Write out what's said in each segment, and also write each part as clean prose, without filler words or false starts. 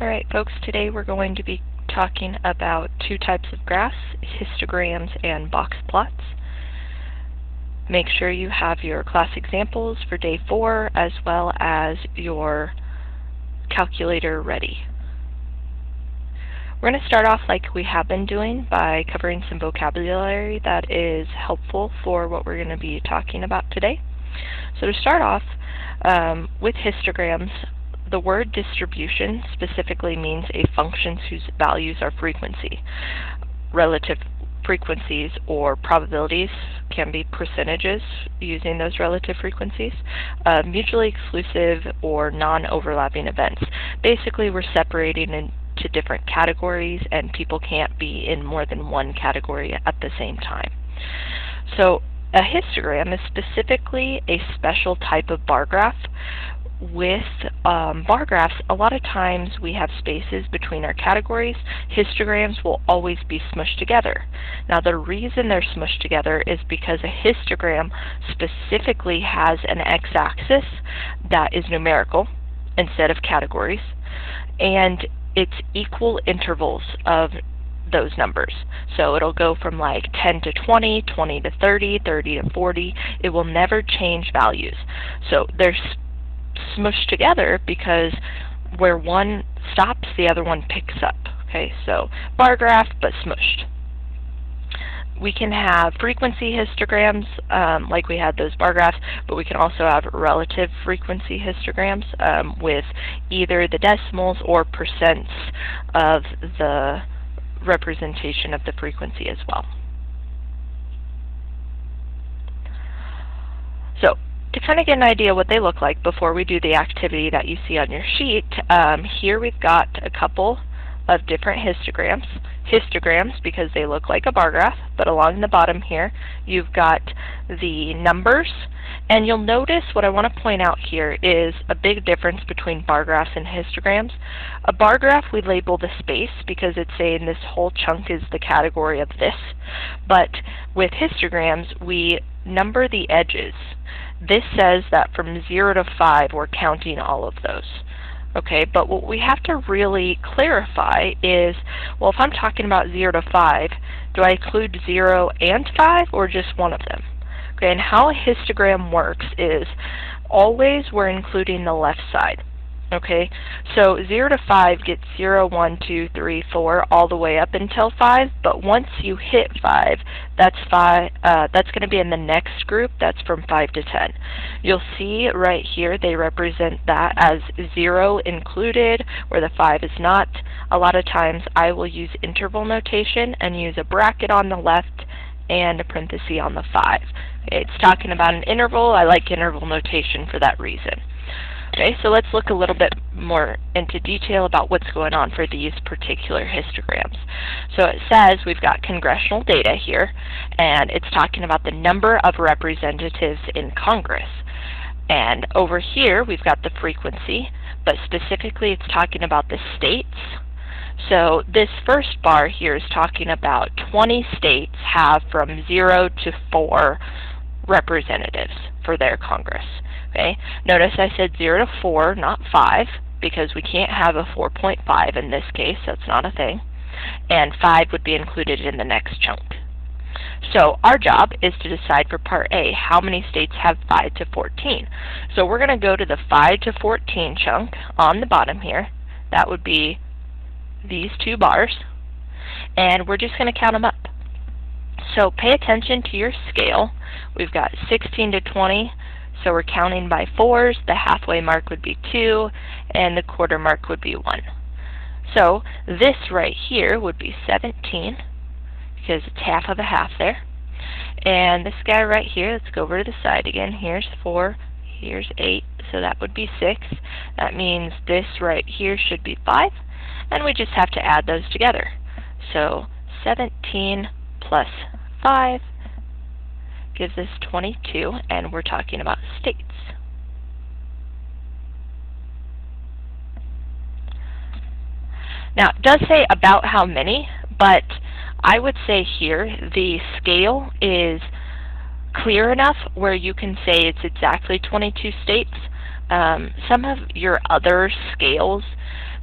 Alright folks, today we're going to be talking about two types of graphs, histograms and box plots. Make sure you have your class examples for day 4 as well as your calculator ready. We're going to start off like we have been doing by covering some vocabulary that is helpful for what we're going to be talking about today. So to start off with histograms, the word distribution specifically means a function whose values are frequency. Relative frequencies or probabilities can be percentages using those relative frequencies. Mutually exclusive or non-overlapping events. Basically, we're separating into different categories and people can't be in more than one category at the same time. So a histogram is specifically a special type of bar graph. With bar graphs, a lot of times we have spaces between our categories. Histograms will always be smushed together. Now the reason they're smushed together is because a histogram specifically has an x-axis that is numerical instead of categories, and it's equal intervals of those numbers. So it'll go from like 10 to 20, 20 to 30, 30 to 40. It will never change values. So they're smushed together because where one stops, the other one picks up. Okay, so bar graph, but smushed. We can have frequency histograms, like we had those bar graphs, but we can also have relative frequency histograms with either the decimals or percents of the representation of the frequency as well. So, to kind of get an idea what they look like before we do the activity that you see on your sheet, here we've got a couple of different histograms. Histograms because they look like a bar graph, but along the bottom here you've got the numbers, and you'll notice what I want to point out here is a big difference between bar graphs and histograms. A bar graph we label the space because it's saying this whole chunk is the category of this, but with histograms we number the edges. This says that from 0 to 5 we're counting all of those. Okay, but what we have to really clarify is, well, if I'm talking about 0 to 5, do I include 0 and 5 or just one of them? Okay, and how a histogram works is always we're including the left side. Okay, so 0 to 5 gets 0, 1, 2, 3, 4, all the way up until 5, but once you hit 5, that's going to be in the next group, that's from 5 to 10. You'll see right here they represent that as 0 included, where the 5 is not. A lot of times I will use interval notation and use a bracket on the left and a parenthesis on the 5. Okay, it's talking about an interval. I like interval notation for that reason. Okay, so let's look a little bit more into detail about what's going on for these particular histograms. So it says we've got congressional data here, and it's talking about the number of representatives in Congress. And over here we've got the frequency, but specifically it's talking about the states. So this first bar here is talking about 20 states have from 0 to 4 representatives for their Congress. Okay, notice I said 0 to 4, not 5, because we can't have a 4.5 in this case, that's not a thing, and 5 would be included in the next chunk. So our job is to decide for part A, how many states have 5 to 14. So we're going to go to the 5 to 14 chunk on the bottom here. That would be these two bars, and we're just going to count them up. So pay attention to your scale. We've got 16 to 20, so we're counting by 4s. The halfway mark would be 2, and the quarter mark would be 1. So this right here would be 17, because it's half of a half there. And this guy right here, let's go over to the side again. Here's 4, here's 8, so that would be 6. That means this right here should be 5, and we just have to add those together. So 17 plus 5 gives us 22, and we're talking about states. Now, it does say about how many, but I would say here the scale is clear enough where you can say it's exactly 22 states. Some of your other scales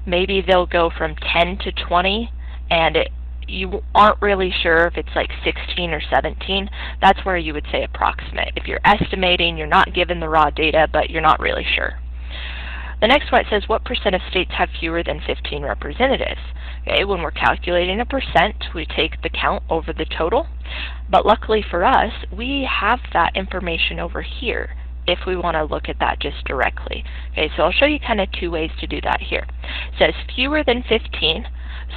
maybe they'll go from 10 to 20, and you aren't really sure if it's like 16 or 17, that's where you would say approximate. If you're estimating, you're not given the raw data, but you're not really sure. The next one says, what percent of states have fewer than 15 representatives? Okay, when we're calculating a percent, we take the count over the total. But luckily for us, we have that information over here if we want to look at that just directly. Okay, so I'll show you kind of two ways to do that here. It says fewer than 15,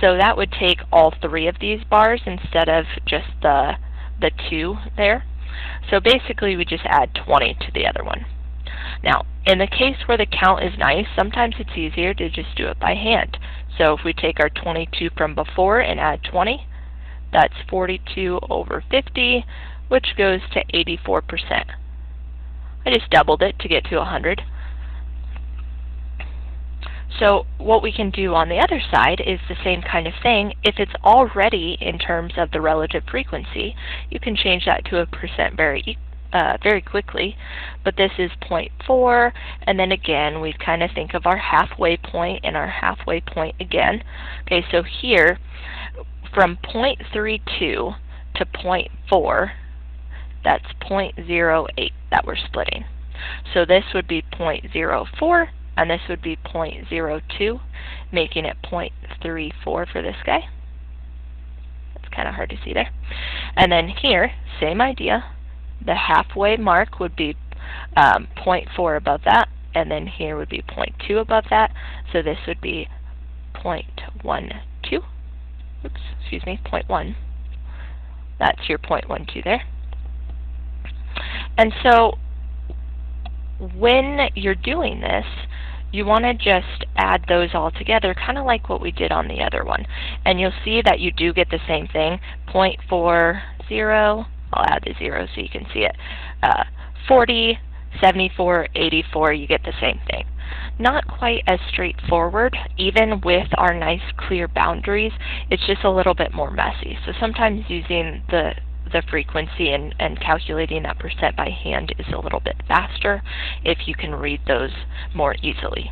so that would take all three of these bars instead of just the two there. So basically we just add 20 to the other one. Now, in the case where the count is nice, sometimes it's easier to just do it by hand. So if we take our 22 from before and add 20, that's 42 over 50, which goes to 84%. I just doubled it to get to 100. So what we can do on the other side is the same kind of thing. If it's already in terms of the relative frequency, you can change that to a percent very quickly, but this is 0.4, and then again we kind of think of our halfway point and our halfway point again. Okay, so here from 0.32 to 0.4, that's 0.08 that we're splitting. So this would be 0.04, and this would be 0.02, making it 0.34 for this guy. That's kind of hard to see there. And then here, same idea. The halfway mark would be 0.4 above that, and then here would be 0.2 above that, so this would be 0.12. Oops, excuse me, 0.1. That's your 0.12 there. And so when you're doing this, you want to just add those all together, kind of like what we did on the other one. And you'll see that you do get the same thing, 0.40, I'll add the 0 so you can see it, 40, 74, 84, you get the same thing. Not quite as straightforward, even with our nice clear boundaries, it's just a little bit more messy. So sometimes using the frequency and calculating that percent by hand is a little bit faster if you can read those more easily.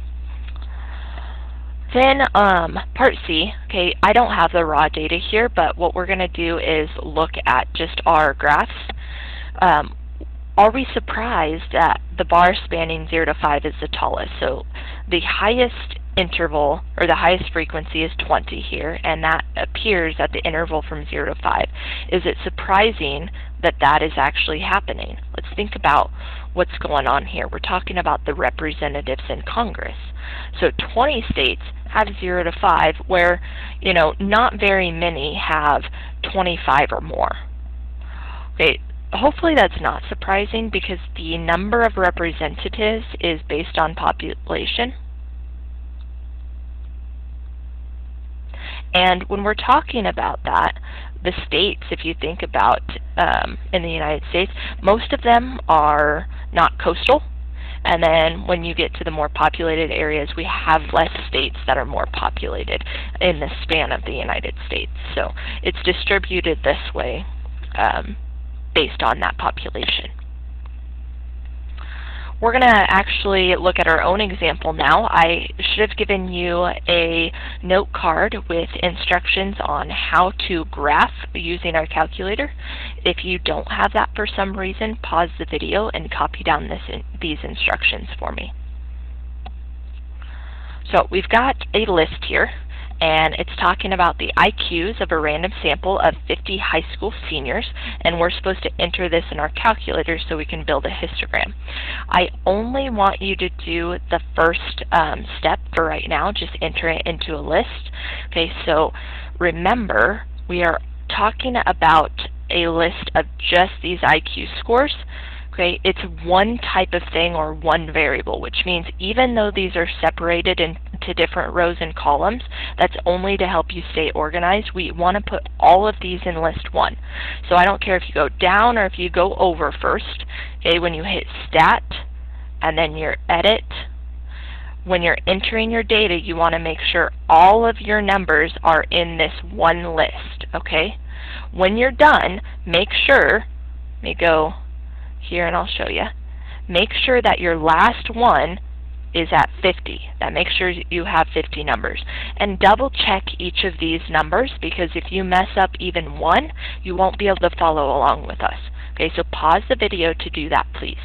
Then part C, okay, I don't have the raw data here, but what we're going to do is look at just our graphs. Are we surprised that the bar spanning 0 to 5 is the tallest? So the highest interval, or the highest frequency, is 20 here, and that appears at the interval from 0 to 5. Is it surprising that that is actually happening? Let's think about what's going on here. We're talking about the representatives in Congress. So 20 states have 0 to 5, where, you know, not very many have 25 or more. Okay, hopefully that's not surprising, because the number of representatives is based on population. And when we're talking about that, the states, if you think about in the United States, most of them are not coastal. And then when you get to the more populated areas, we have less states that are more populated in the span of the United States. So it's distributed this way based on that population. We're going to actually look at our own example now. I should have given you a note card with instructions on how to graph using our calculator. If you don't have that for some reason, pause the video and copy down these instructions for me. So we've got a list here, and it's talking about the IQs of a random sample of 50 high school seniors, and we're supposed to enter this in our calculator so we can build a histogram. I only want you to do the first step for right now, just enter it into a list. Okay, so remember, we are talking about a list of just these IQ scores. Okay, it's one type of thing or one variable, which means even though these are separated into different rows and columns, that's only to help you stay organized. We want to put all of these in list 1. So I don't care if you go down or if you go over first. Okay, when you hit Stat and then your Edit, when you're entering your data, you want to make sure all of your numbers are in this one list. Okay, when you're done, make sure, let me go here and I'll show you. Make sure that your last one is at 50. That makes sure you have 50 numbers. And double check each of these numbers, because if you mess up even one, you won't be able to follow along with us. Okay, so pause the video to do that, please.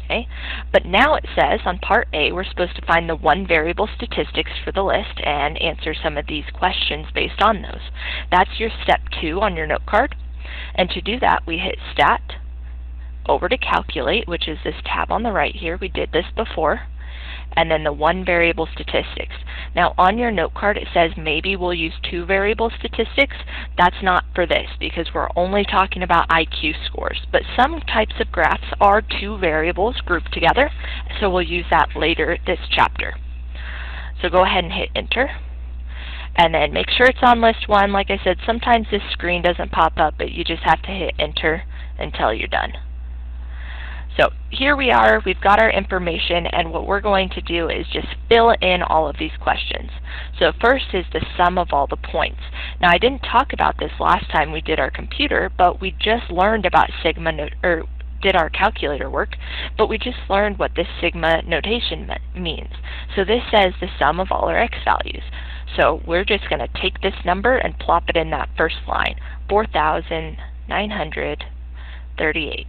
Okay, but now it says on part A we're supposed to find the one variable statistics for the list and answer some of these questions based on those. That's your step 2 on your note card. And to do that, we hit Stat, over to Calculate, which is this tab on the right here. We did this before. And then the one variable statistics. Now on your note card it says maybe we'll use 2 variable statistics. That's not for this, because we're only talking about IQ scores. But some types of graphs are 2 variables grouped together, so we'll use that later this chapter. So go ahead and hit Enter. And then make sure it's on list 1. Like I said, sometimes this screen doesn't pop up, but you just have to hit Enter until you're done. So here we are, we've got our information, and what we're going to do is just fill in all of these questions. So first is the sum of all the points. Now I didn't talk about this last time we did our computer, but we just learned about sigma, or did our calculator work, but we just learned what this sigma notation means. So this says the sum of all our x values. So we're just going to take this number and plop it in that first line, 4,938.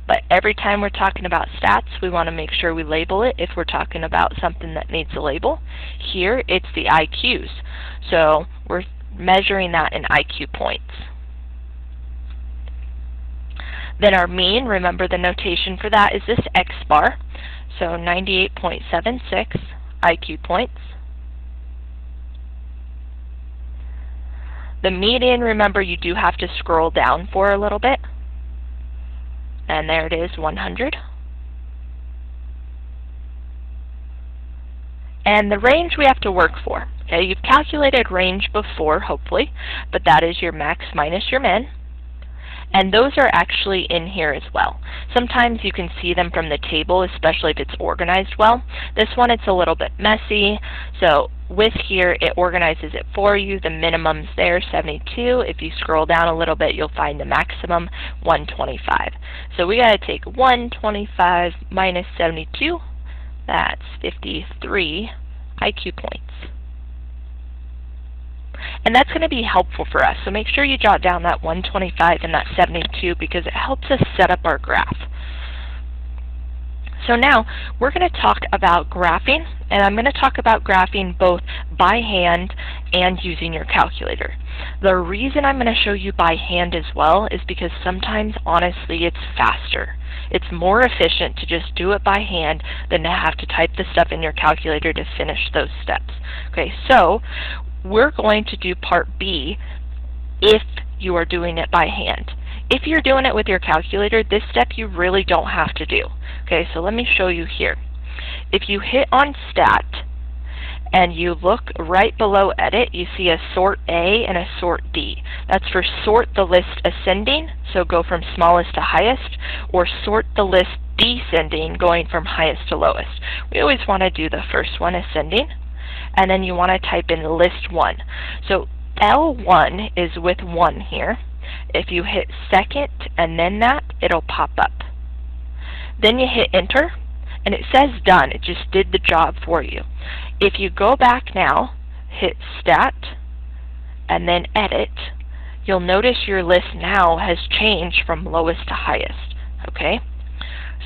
But every time we're talking about stats, we want to make sure we label it if we're talking about something that needs a label. Here, it's the IQs. So we're measuring that in IQ points. Then our mean, remember the notation for that is this X bar. So 98.76 IQ points. The median, remember you do have to scroll down for a little bit. And there it is, 100. And the range we have to work for. Okay, you've calculated range before, hopefully, but that is your max minus your min. And those are actually in here as well. Sometimes you can see them from the table, especially if it's organized well. This one, it's a little bit messy. So with here, it organizes it for you. The minimum's there, 72. If you scroll down a little bit, you'll find the maximum, 125. So we got to take 125 minus 72. That's 53 IQ points. And that's going to be helpful for us. So make sure you jot down that 125 and that 72, because it helps us set up our graph. So now we're going to talk about graphing, and I'm going to talk about graphing both by hand and using your calculator. The reason I'm going to show you by hand as well is because sometimes, honestly, it's faster. It's more efficient to just do it by hand than to have to type the stuff in your calculator to finish those steps. Okay, so we're going to do part B if you are doing it by hand. If you're doing it with your calculator, this step you really don't have to do. Okay, so let me show you here. If you hit on Stat and you look right below Edit, you see a Sort A and a Sort D. That's for sort the list ascending, so go from smallest to highest, or sort the list descending, going from highest to lowest. We always want to do the first one, ascending, and then you want to type in list 1. So L1 is with 1 here. If you hit second and then that, it'll pop up. Then you hit Enter, and it says done. It just did the job for you. If you go back now, hit Stat, and then Edit, you'll notice your list now has changed from lowest to highest. Okay?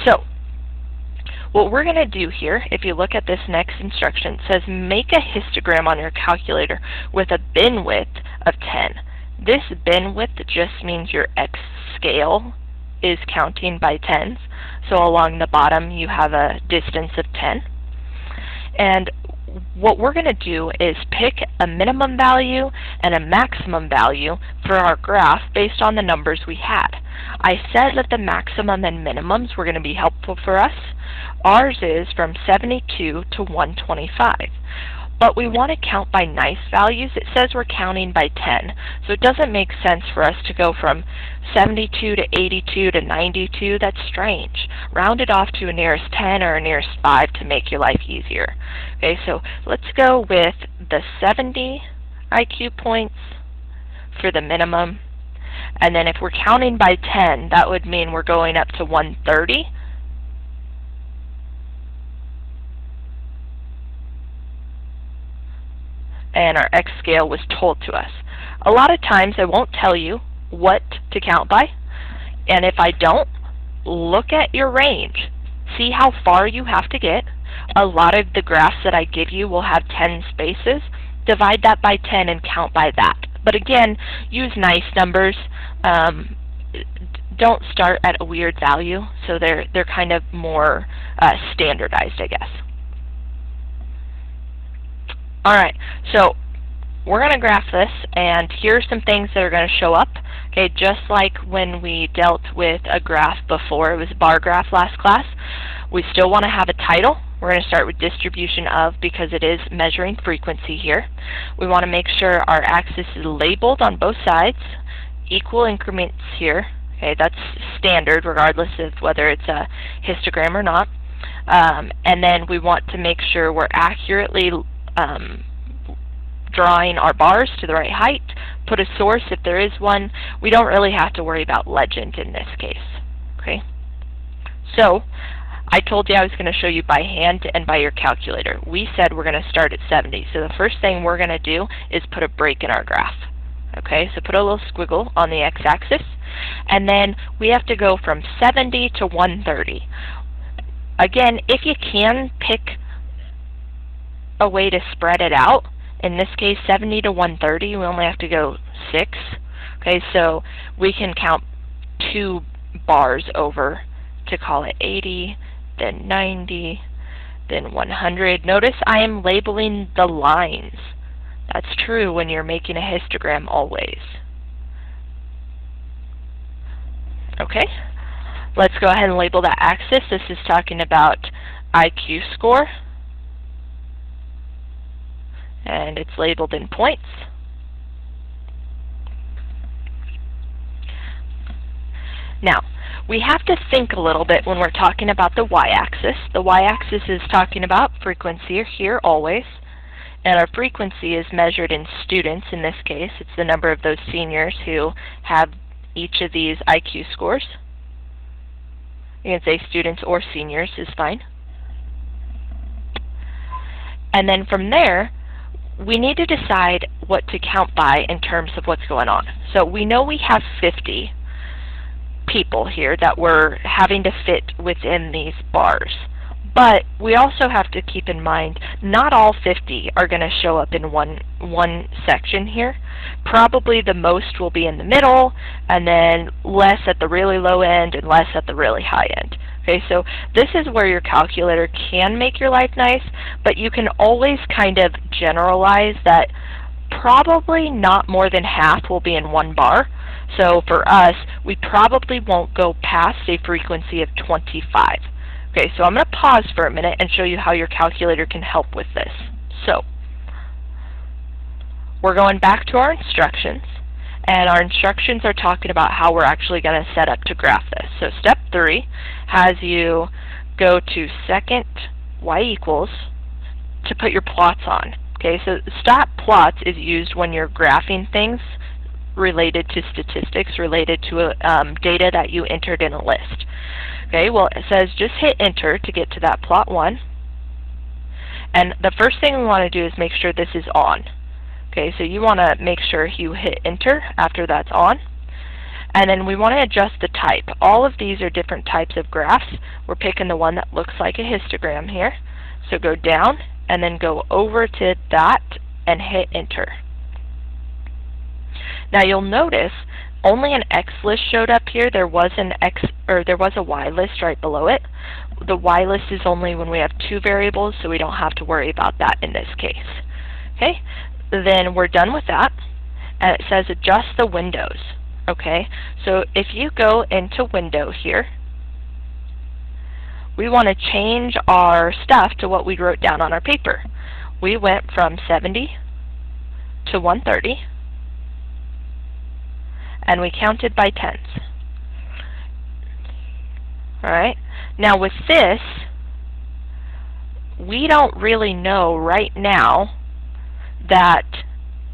So what we're going to do here, if you look at this next instruction, it says make a histogram on your calculator with a bin width of 10. This bin width just means your X scale is counting by tens. So along the bottom you have a distance of 10. And what we're going to do is pick a minimum value and a maximum value for our graph based on the numbers we had. I said that the maximum and minimums were going to be helpful for us. Ours is from 72 to 125. But we want to count by nice values. It says we're counting by 10. So it doesn't make sense for us to go from 72 to 82 to 92. That's strange. Round it off to a nearest 10 or a nearest 5 to make your life easier. Okay, so let's go with the 70 IQ points for the minimum. And then if we're counting by 10, that would mean we're going up to 130. and our X scale was told to us. A lot of times I won't tell you what to count by, and if I don't, look at your range. See how far you have to get. A lot of the graphs that I give you will have 10 spaces. Divide that by 10 and count by that. But again, use nice numbers. Don't start at a weird value, so they're kind of more standardized, I guess. Alright, so we're going to graph this, and here's some things that are going to show up. Okay, just like when we dealt with a graph before, it was a bar graph last class, we still want to have a title. We're going to start with distribution of, because it is measuring frequency here. We want to make sure our axis is labeled on both sides, equal increments here. Okay, that's standard regardless of whether it's a histogram or not. And then we want to make sure we're accurately drawing our bars to the right height, put a source if there is one. We don't really have to worry about legend in this case. Okay, so I told you I was going to show you by hand and by your calculator. We said we're going to start at 70, so the first thing we're going to do is put a break in our graph. Okay, so put a little squiggle on the x-axis, and then we have to go from 70 to 130. Again, if you can pick a way to spread it out, in this case 70 to 130, we only have to go 6. Okay, so we can count 2 bars over to call it 80, then 90, then 100. Notice I am labeling the lines. That's true when you're making a histogram always. Okay, let's go ahead and label that axis. This is talking about IQ score, and it's labeled in points. Now, we have to think a little bit when we're talking about the y-axis. The y-axis is talking about frequency here always, and our frequency is measured in students in this case. It's the number of those seniors who have each of these IQ scores. You can say students or seniors is fine. And then from there, we need to decide what to count by in terms of what's going on. So we know we have 50 people here that we're having to fit within these bars. But we also have to keep in mind, not all 50 are going to show up in one section here. Probably the most will be in the middle, and then less at the really low end and less at the really high end. Okay, so this is where your calculator can make your life nice, but you can always kind of generalize that probably not more than half will be in one bar. So for us, we probably won't go past a frequency of 25. Okay, so I'm going to pause for a minute and show you how your calculator can help with this. So, we're going back to our instructions, and our instructions are talking about how we're actually going to set up to graph this. So step 3 has you go to second y equals to put your plots on. Okay, so stop plots is used when you're graphing things related to statistics, related to data that you entered in a list. Okay, well it says just hit enter to get to that plot 1. And the first thing we want to do is make sure this is on. Okay, so you want to make sure you hit enter after that's on. And then we want to adjust the type. All of these are different types of graphs. We're picking the one that looks like a histogram here. So go down and then go over to that and hit enter. Now you'll notice only an X list showed up here. There was a Y list right below it. The Y list is only when we have 2 variables, so we don't have to worry about that in this case. Okay, then we're done with that, and it says adjust the windows. Okay, so if you go into window here, we want to change our stuff to what we wrote down on our paper. We went from 70 to 130. And we counted by tens. Alright, now with this, we don't really know right now that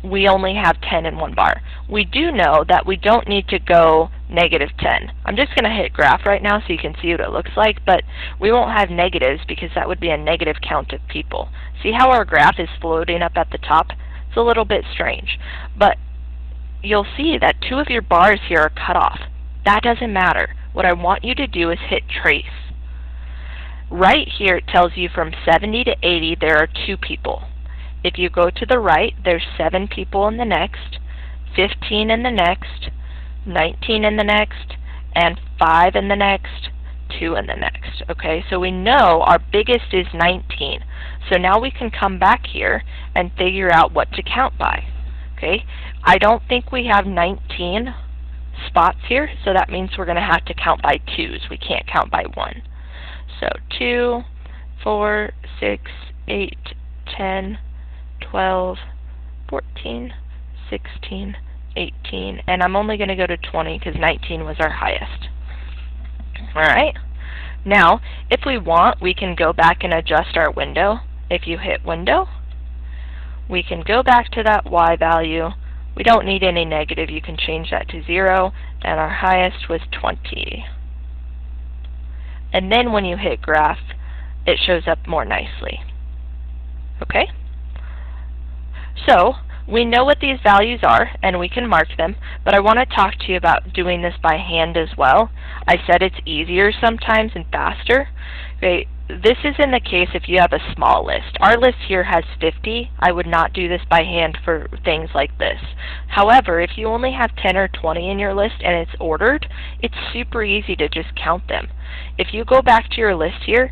we only have 10 in one bar. We do know that we don't need to go negative 10. I'm just going to hit graph right now so you can see what it looks like, but we won't have negatives because that would be a negative count of people. See how our graph is floating up at the top? It's a little bit strange, but you'll see that 2 of your bars here are cut off. That doesn't matter. What I want you to do is hit trace. Right here it tells you from 70 to 80 there are 2 people. If you go to the right, there's 7 people in the next, 15 in the next, 19 in the next, and 5 in the next, 2 in the next. Okay, so we know our biggest is 19. So now we can come back here and figure out what to count by. Okay, I don't think we have 19 spots here, so that means we're going to have to count by 2s. We can't count by 1. So 2, 4, 6, 8, 10, 12, 14, 16, 18, and I'm only going to go to 20 because 19 was our highest. Alright, now if we want, we can go back and adjust our window. If you hit window, we can go back to that Y value. We don't need any negative, you can change that to 0, and our highest was 20. And then when you hit graph, it shows up more nicely. Okay? So, we know what these values are, and we can mark them, but I want to talk to you about doing this by hand as well. I said it's easier sometimes and faster. Okay? This is in the case if you have a small list. Our list here has 50. I would not do this by hand for things like this. However, if you only have 10 or 20 in your list and it's ordered, it's super easy to just count them. If you go back to your list here,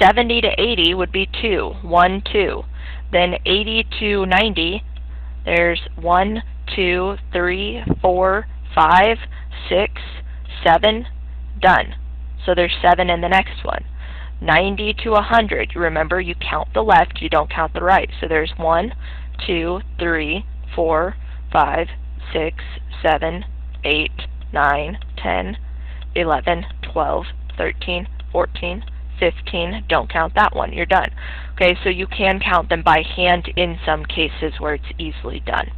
70 to 80 would be 2, 1, 2. Then 80 to 90, there's 1, 2, 3, 4, 5, 6, 7, done. So there's 7 in the next one. 90 to 100, you remember you count the left, you don't count the right. So there's 1, 2, 3, 4, 5, 6, 7, 8, 9, 10, 11, 12, 13, 14, 15, don't count that one, you're done. Okay, so you can count them by hand in some cases where it's easily done.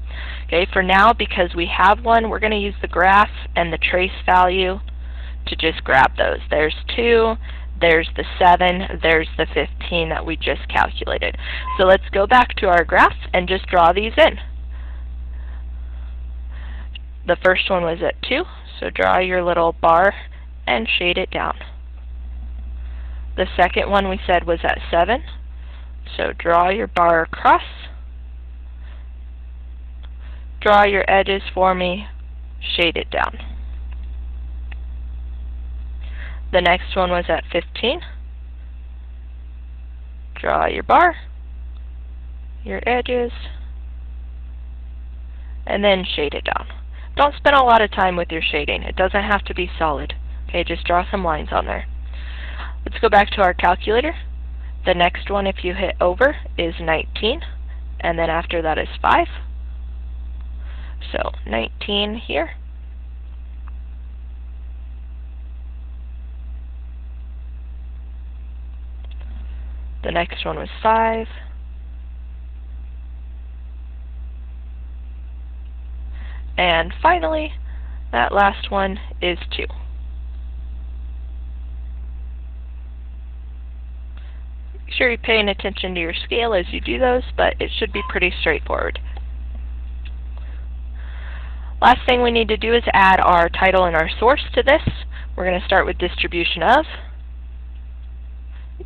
Okay, for now, because we have one, we're going to use the graph and the trace value to just grab those. There's 2, there's the 7, there's the 15 that we just calculated. So let's go back to our graph and just draw these in. The first one was at 2, so draw your little bar and shade it down. The second one we said was at 7, so draw your bar across. Draw your edges for me, shade it down. The next one was at 15. Draw your bar, your edges, and then shade it down. Don't spend a lot of time with your shading. It doesn't have to be solid. Okay, just draw some lines on there. Let's go back to our calculator. The next one, if you hit over, is 19, and then after that is 5. So 19 here. The next one was 5. And finally, that last one is 2. Make sure you're paying attention to your scale as you do those, but it should be pretty straightforward. Last thing we need to do is add our title and our source to this. We're going to start with distribution of.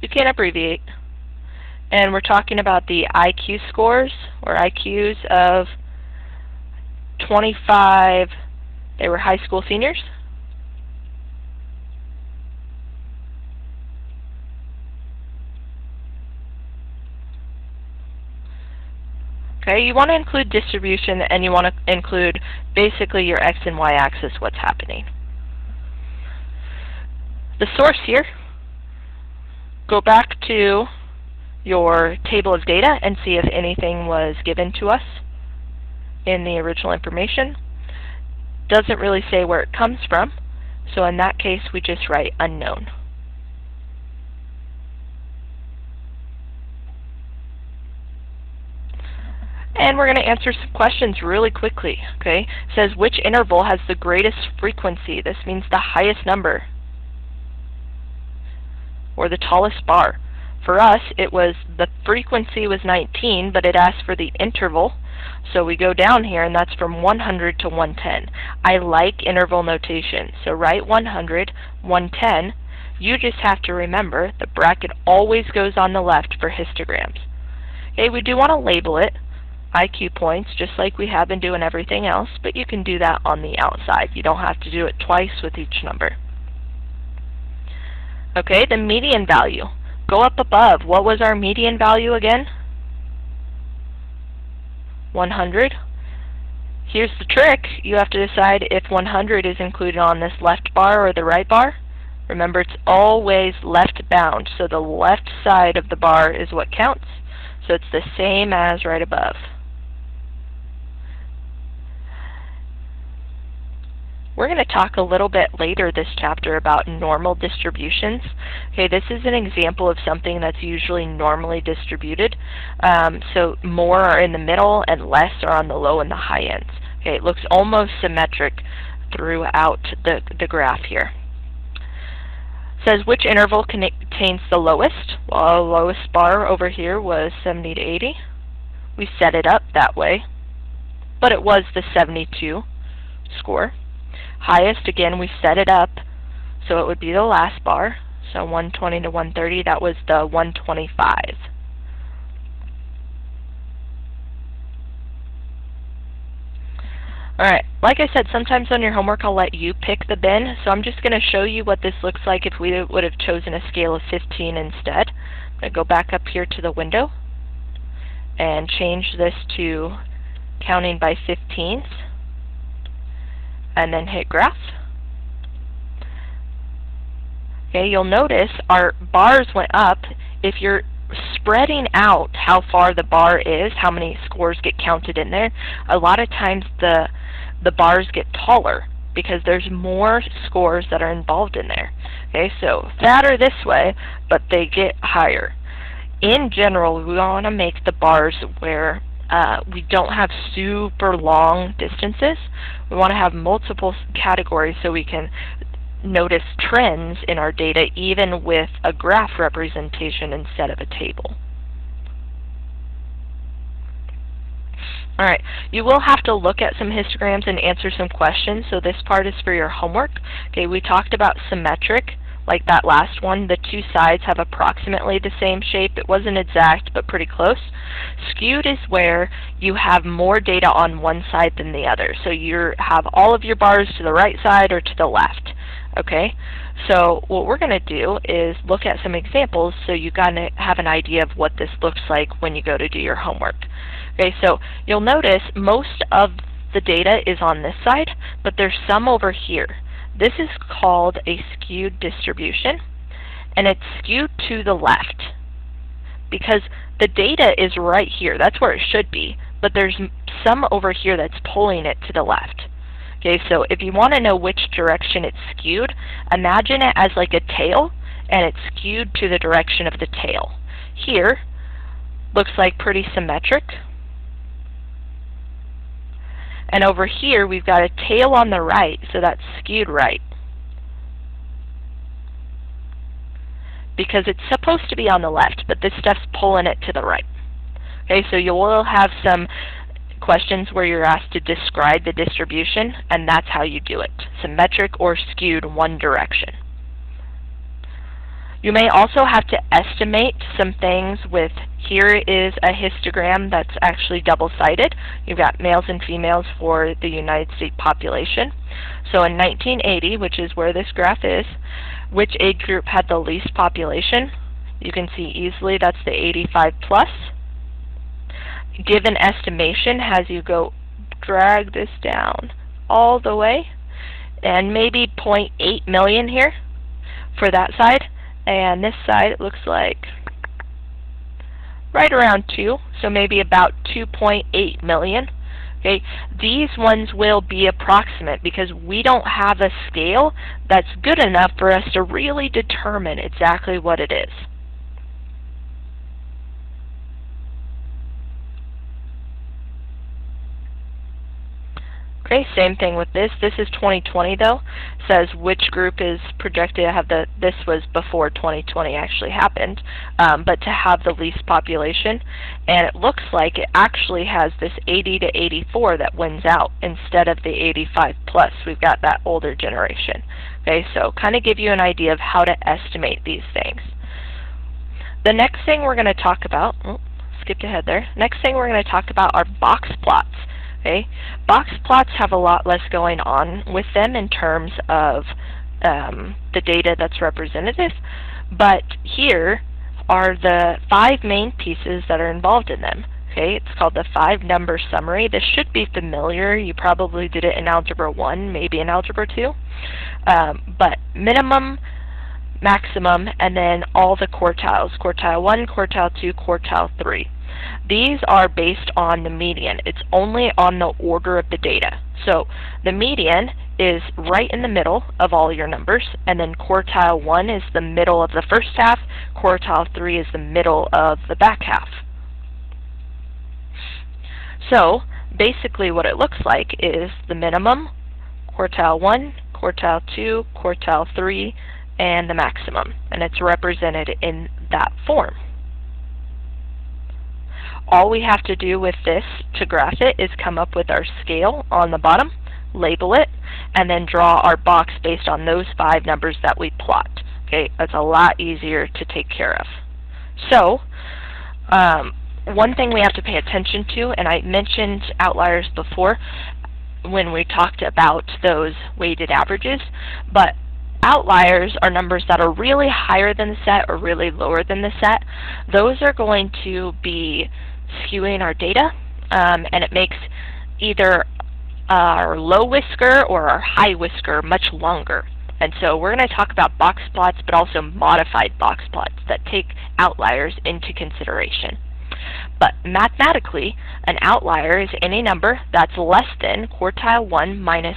You can abbreviate. And we're talking about the IQ scores, or IQs of 25, they were high school seniors. Okay, you want to include distribution, and you want to include basically your x and y axis, what's happening. The source here, go back to your table of data and see if anything was given to us in the original information. Doesn't really say where it comes from, so in that case we just write unknown. And we're going to answer some questions really quickly. Okay, it says which interval has the greatest frequency? This means the highest number or the tallest bar. for us, it was the frequency was 19, but it asked for the interval. So we go down here, and that's from 100 to 110. I like interval notation. So write 100, 110. You just have to remember the bracket always goes on the left for histograms. Okay, we do want to label it IQ points, just like we have been doing everything else, but you can do that on the outside. You don't have to do it twice with each number. Okay, the median value. Go up above. What was our median value again? 100. Here's the trick. You have to decide if 100 is included on this left bar or the right bar. Remember, it's always left bound, so the left side of the bar is what counts. So it's the same as right above. We're going to talk a little bit later this chapter about normal distributions. Okay, this is an example of something that's usually normally distributed. So more are in the middle and less are on the low and the high ends. Okay, it looks almost symmetric throughout the graph here. It says which interval contains the lowest? Well, the lowest bar over here was 70 to 80. We set it up that way, but it was the 72 score. Highest, again, we set it up, so it would be the last bar. So 120 to 130, that was the 125. Alright, like I said, sometimes on your homework I'll let you pick the bin, so I'm just going to show you what this looks like if we would have chosen a scale of 15 instead. I'm going to go back up here to the window and change this to counting by 15s. And then hit graph. Okay, you'll notice our bars went up. If you're spreading out how far the bar is, how many scores get counted in there, a lot of times the bars get taller because there's more scores that are involved in there. Okay, so fatter this way, but they get higher. In general, we want to make the bars where we don't have super long distances. We want to have multiple categories so we can notice trends in our data even with a graph representation instead of a table. Alright, you will have to look at some histograms and answer some questions, so this part is for your homework. Okay, we talked about symmetric. Like that last one, the two sides have approximately the same shape. It wasn't exact, but pretty close. Skewed is where you have more data on one side than the other. So you have all of your bars to the right side or to the left. Okay, so what we're going to do is look at some examples so you kind of have an idea of what this looks like when you go to do your homework. Okay, so you'll notice most of the data is on this side, but there's some over here. This is called a skewed distribution, and it's skewed to the left because the data is right here. That's where it should be, but there's some over here that's pulling it to the left. Okay, so if you want to know which direction it's skewed, imagine it as like a tail, and it's skewed to the direction of the tail. Here, looks like pretty symmetric. And over here, we've got a tail on the right, so that's skewed right. Because it's supposed to be on the left, but this stuff's pulling it to the right. Okay, so you will have some questions where you're asked to describe the distribution, and that's how you do it. Symmetric or skewed one direction. You may also have to estimate some things with, here is a histogram that's actually double-sided. You've got males and females for the United States population. So in 1980, which is where this graph is, which age group had the least population? You can see easily that's the 85 plus. Give an estimation as you go drag this down all the way, and maybe 0.8 million here for that side. And this side, it looks like right around 2, so maybe about 2.8 million. Okay, these ones will be approximate because we don't have a scale that's good enough for us to really determine exactly what it is. Okay, same thing with this. This is 2020 though. Says which group is projected to have this was before 2020 actually happened, but to have the least population. And it looks like it actually has this 80 to 84 that wins out instead of the 85 plus. We've got that older generation. Okay, so kind of give you an idea of how to estimate these things. The next thing we're going to talk about, skipped ahead there. Next thing we're going to talk about are box plots. Okay, box plots have a lot less going on with them in terms of the data that's representative, but here are the 5 main pieces that are involved in them. Okay, it's called the 5-number summary. This should be familiar. You probably did it in Algebra 1, maybe in Algebra 2. But minimum, maximum, and then all the quartiles. Quartile 1, quartile 2, quartile 3. These are based on the median. It's only on the order of the data. So the median is right in the middle of all your numbers, and then quartile 1 is the middle of the first half, quartile 3 is the middle of the back half. So basically what it looks like is the minimum, quartile 1, quartile 2, quartile 3, and the maximum, and it's represented in that form. All we have to do with this to graph it is come up with our scale on the bottom, label it, and then draw our box based on those 5 numbers that we plot. Okay, that's a lot easier to take care of. So, one thing we have to pay attention to, and I mentioned outliers before when we talked about those weighted averages, but outliers are numbers that are really higher than the set or really lower than the set. Those are going to be skewing our data, and it makes either our low whisker or our high whisker much longer. And so we're going to talk about box plots, but also modified box plots that take outliers into consideration. But mathematically, an outlier is any number that's less than quartile 1 minus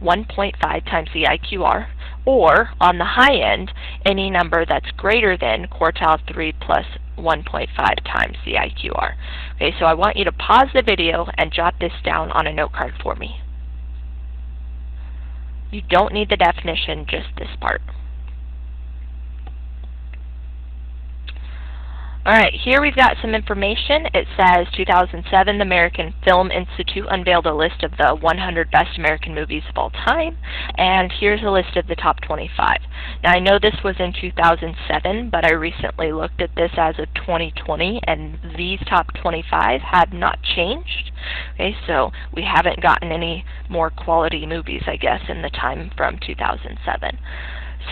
1.5 times the IQR, or on the high end, any number that's greater than quartile 3 plus 1.5 times the IQR. Okay, so I want you to pause the video and jot this down on a note card for me. You don't need the definition, just this part. Alright, here we've got some information. It says 2007, the American Film Institute unveiled a list of the 100 best American movies of all time, and here's a list of the top 25. Now I know this was in 2007, but I recently looked at this as of 2020, and these top 25 have not changed. Okay, so we haven't gotten any more quality movies, I guess, in the time from 2007.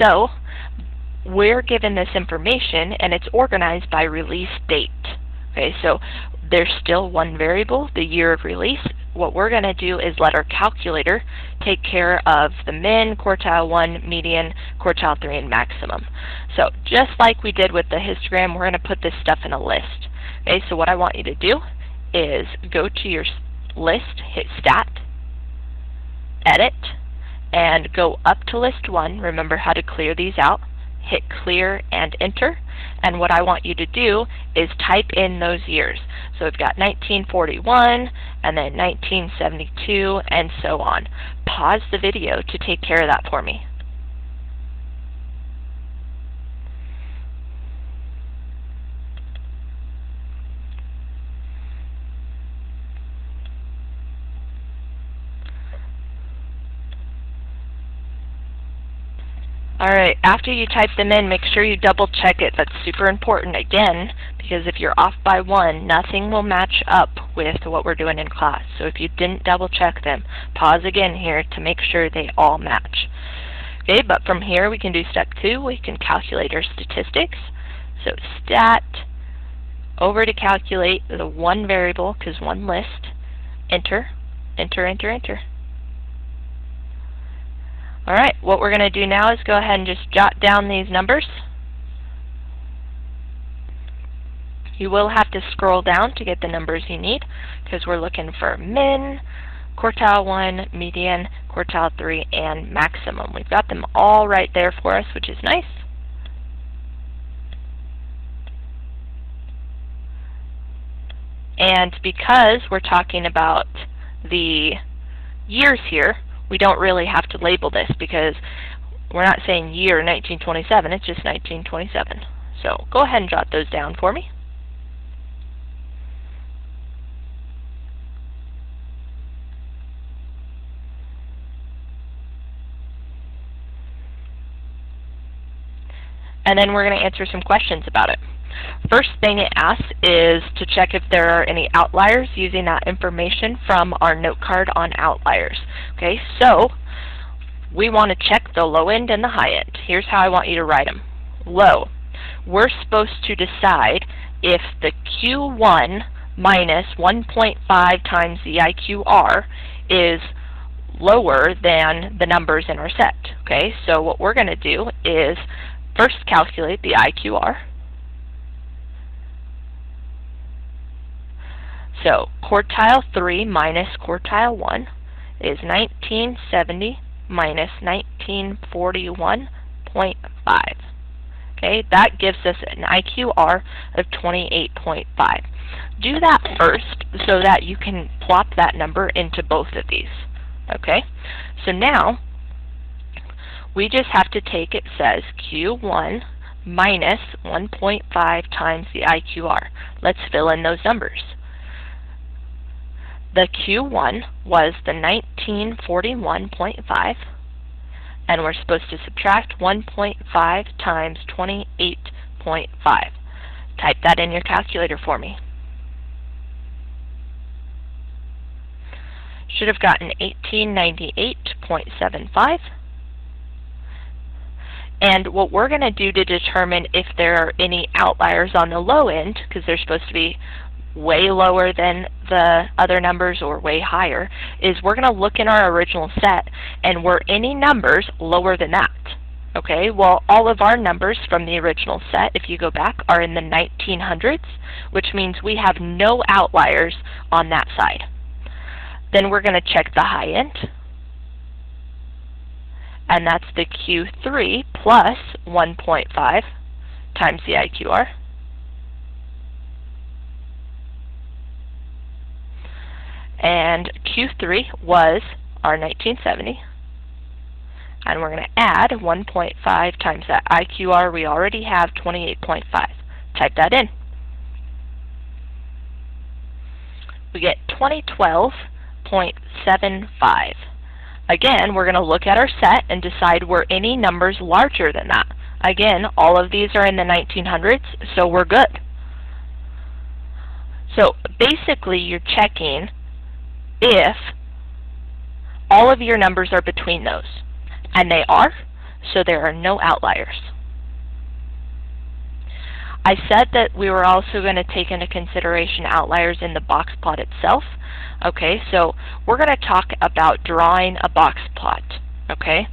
So, we're given this information, and it's organized by release date. Okay, so there's still one variable, the year of release. What we're going to do is let our calculator take care of the min, quartile 1, median, quartile 3, and maximum. So just like we did with the histogram, we're going to put this stuff in a list. Okay, so what I want you to do is go to your list, hit Stat, Edit, and go up to List 1. Remember how to clear these out. Hit Clear and Enter, and what I want you to do is type in those years. So we've got 1941, and then 1972, and so on. Pause the video to take care of that for me. Alright, after you type them in, make sure you double check it. That's super important, again, because if you're off by 1, nothing will match up with what we're doing in class. So if you didn't double check them, pause again here to make sure they all match. Okay, but from here we can do step 2. We can calculate our statistics. So Stat, over to calculate the one variable, because one list, Enter, Enter, Enter, Enter. Alright, what we're going to do now is go ahead and just jot down these numbers. You will have to scroll down to get the numbers you need, because we're looking for min, quartile 1, median, quartile 3, and maximum. We've got them all right there for us, which is nice. And because we're talking about the years here, we don't really have to label this because we're not saying year 1927, it's just 1927. So go ahead and jot those down for me. And then we're going to answer some questions about it. First thing it asks is to check if there are any outliers using that information from our note card on outliers. Okay, so we want to check the low end and the high end. Here's how I want you to write them. Low. We're supposed to decide if the Q1 minus 1.5 times the IQR is lower than the numbers in our set. Okay, so what we're going to do is first calculate the IQR. So quartile 3 minus quartile 1 is 1970 minus 1941.5. Okay, that gives us an IQR of 28.5. Do that first so that you can plop that number into both of these. Okay, so now we just have to take, it says Q1 minus 1.5 times the IQR. Let's fill in those numbers. The Q1 was the 1941.5, and we're supposed to subtract 1.5 times 28.5. Type that in your calculator for me. Should have gotten 1898.75. And what we're going to do to determine if there are any outliers on the low end, because they're supposed to be way lower than the other numbers or way higher, is we're going to look in our original set and were any numbers lower than that. Okay, well, all of our numbers from the original set, if you go back, are in the 1900s, which means we have no outliers on that side. Then we're going to check the high end, and that's the Q3 plus 1.5 times the IQR. And Q3 was our 1970. And we're going to add 1.5 times that IQR. We already have 28.5. Type that in. We get 2012.75. Again, we're going to look at our set and decide were any numbers larger than that. Again, all of these are in the 1900s, so we're good. So basically, you're checking if all of your numbers are between those. And they are, so there are no outliers. I said that we were also going to take into consideration outliers in the box plot itself. Okay, so we're going to talk about drawing a box plot. Okay,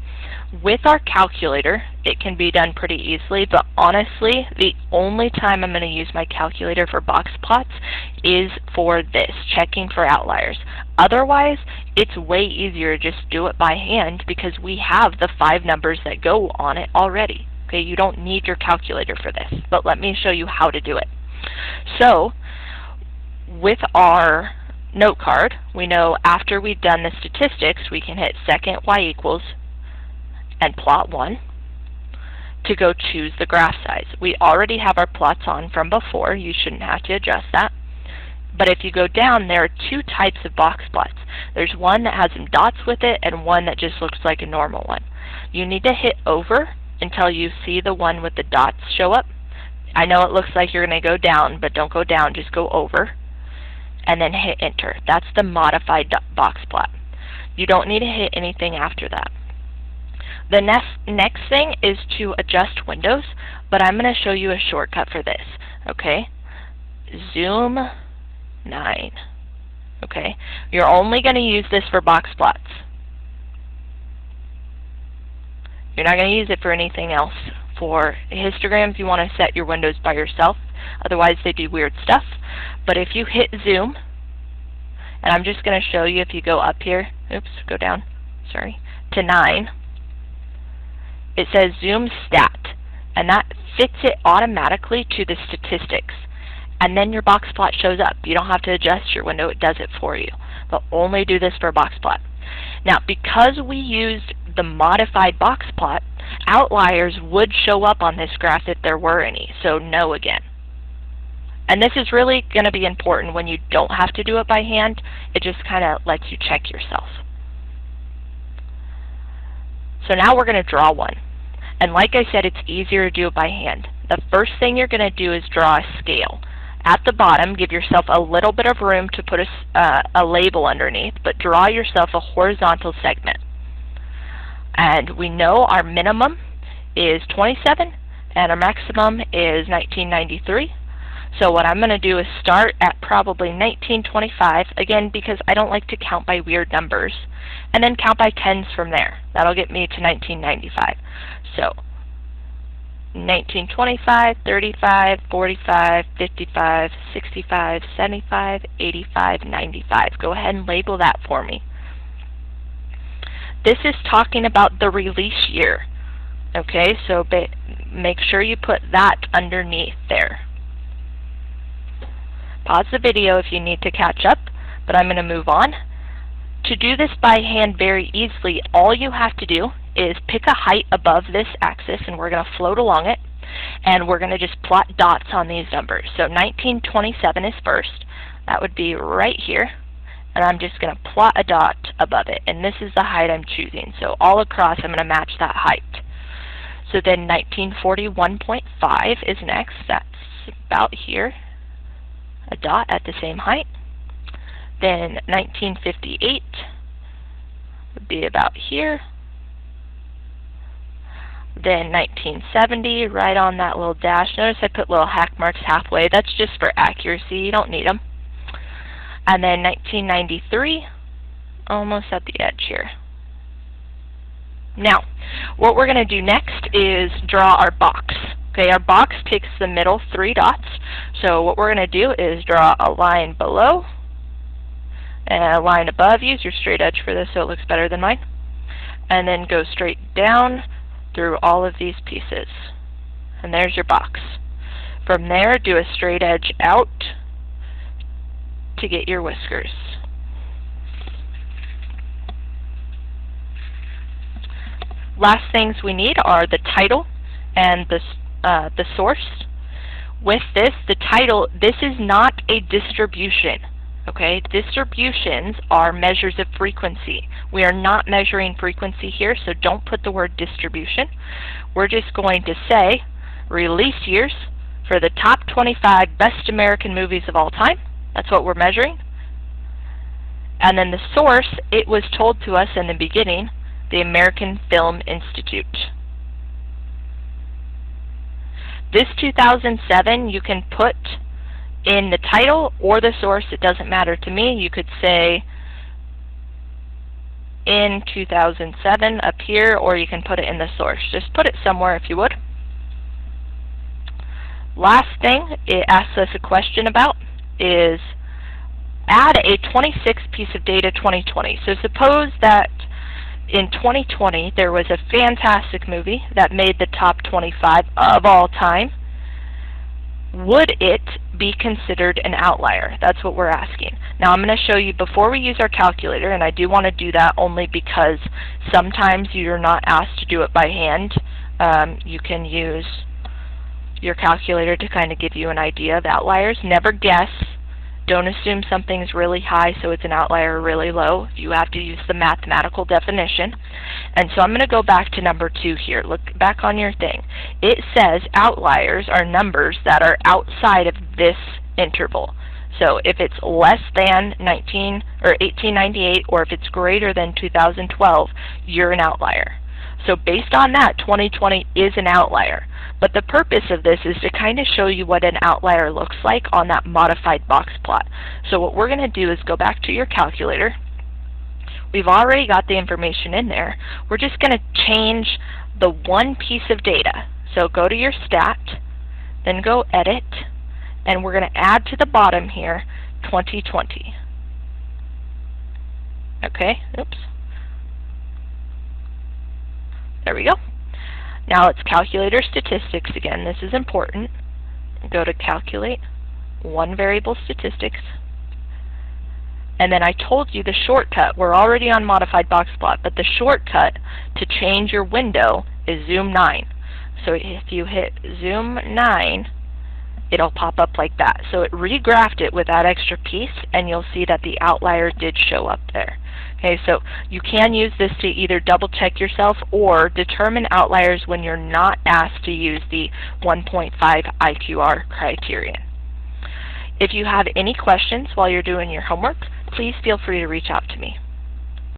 with our calculator, it can be done pretty easily, but honestly, the only time I'm going to use my calculator for box plots is for this, checking for outliers. Otherwise, it's way easier to just do it by hand because we have the 5 numbers that go on it already. Okay, you don't need your calculator for this, but let me show you how to do it. So, with our note card, we know after we've done the statistics, we can hit second y equals and plot 1 to go choose the graph size. We already have our plots on from before. You shouldn't have to adjust that. But if you go down, there are 2 types of box plots. There's one that has some dots with it and one that just looks like a normal one. You need to hit over until you see the one with the dots show up. I know it looks like you're going to go down, but don't go down, just go over. And then hit enter. That's the modified box plot. You don't need to hit anything after that. The next thing is to adjust windows, but I'm going to show you a shortcut for this. Okay? Zoom 9. Okay? You're only going to use this for box plots. You're not going to use it for anything else. For histograms, you want to set your windows by yourself. Otherwise, they do weird stuff. But if you hit zoom, and I'm just going to show you if you go up here, oops, go down, sorry, to 9, it says zoom stat, and that fits it automatically to the statistics. And then your box plot shows up. You don't have to adjust your window, it does it for you. But only do this for a box plot. Now, because we used the modified box plot, outliers would show up on this graph if there were any, so no again. And this is really going to be important when you don't have to do it by hand. It just kind of lets you check yourself. So now we're going to draw one. And like I said, it's easier to do it by hand. The first thing you're going to do is draw a scale. At the bottom, give yourself a little bit of room to put a label underneath, but draw yourself a horizontal segment. And we know our minimum is 27, and our maximum is 1993. So what I'm going to do is start at probably 1925, again because I don't like to count by weird numbers, and then count by tens from there. That'll get me to 1995. So 1925, 35, 45, 55, 65, 75, 85, 95. Go ahead and label that for me. This is talking about the release year. Okay, so make sure you put that underneath there. Pause the video if you need to catch up, but I'm going to move on. To do this by hand very easily, all you have to do is pick a height above this axis, and we're going to float along it, and we're going to just plot dots on these numbers. So 1927 is first. That would be right here, and I'm just going to plot a dot above it, and this is the height I'm choosing. So all across, I'm going to match that height. So then 1941.5 is next. That's about here. A dot at the same height. Then 1958 would be about here. Then 1970, right on that little dash. Notice I put little hack marks halfway. That's just for accuracy. You don't need them. And then 1993, almost at the edge here. Now, what we're going to do next is draw our box. Okay, our box takes the middle three dots. So what we're going to do is draw a line below and a line above. Use your straight edge for this so it looks better than mine. And then go straight down through all of these pieces. And there's your box. From there, do a straight edge out to get your whiskers. Last things we need are the title and the source. With this, the title, this is not a distribution. Okay, distributions are measures of frequency. We are not measuring frequency here, so don't put the word distribution. We're just going to say release years for the top 25 best American movies of all time. That's what we're measuring. And then the source, it was told to us in the beginning, the American Film Institute. This 2007 you can put in the title or the source. It doesn't matter to me. You could say in 2007 up here, or you can put it in the source. Just put it somewhere if you would. Last thing it asks us a question about is add a 26th piece of data 2020. So suppose that in 2020 there was a fantastic movie that made the top 25 of all time. Would it be considered an outlier? That's what we're asking. Now I'm going to show you before we use our calculator, and I do want to do that only because sometimes you're not asked to do it by hand. You can use your calculator to kind of give you an idea of outliers. Never guess. Don't assume something's really high so it's an outlier or really low. You have to use the mathematical definition. And so I'm going to go back to number 2 here. Look back on your thing. It says outliers are numbers that are outside of this interval. So if it's less than 1898 or if it's greater than 2012, you're an outlier. So based on that, 2020 is an outlier. But the purpose of this is to kind of show you what an outlier looks like on that modified box plot. So what we're going to do is go back to your calculator. We've already got the information in there. We're just going to change the one piece of data. So go to your stat, then go edit, and we're going to add to the bottom here 2020. Okay, oops. There we go. Now it's calculator statistics again. This is important. Go to calculate, one variable statistics, And then I told you the shortcut. We're already on modified box plot, but the shortcut to change your window is zoom 9. So if you hit zoom 9, it'll pop up like that. So it regraphed it with that extra piece, and you'll see that the outlier did show up there. Okay, so you can use this to either double check yourself or determine outliers when you're not asked to use the 1.5 IQR criterion. If you have any questions while you're doing your homework, please feel free to reach out to me.